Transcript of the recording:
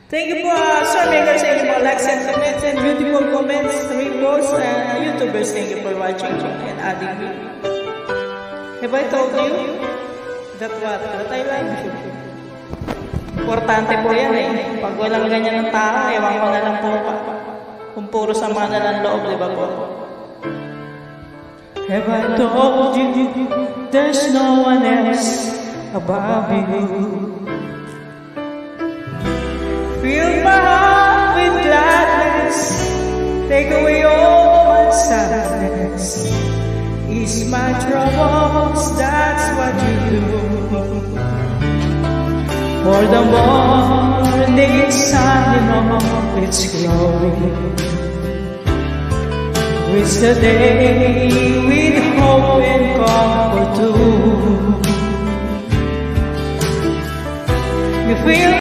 Thank you po Sir Maker sa inyong mga likes and comments and beautiful comments, reposts, and YouTubers. Thank you for watching and adding me. Have I told you that what I like you? Importante po yan eh. Pag walang ganyan ng tao, ewan ko na lang po kung puro sama na lang loob, di ba po? Have I told you there's no one else above you? Fill my heart with gladness, take away all my sadness, ease my troubles, that's what you do. For the morning sun, you know it's glowing, it's the day with hope and comfort too. You feel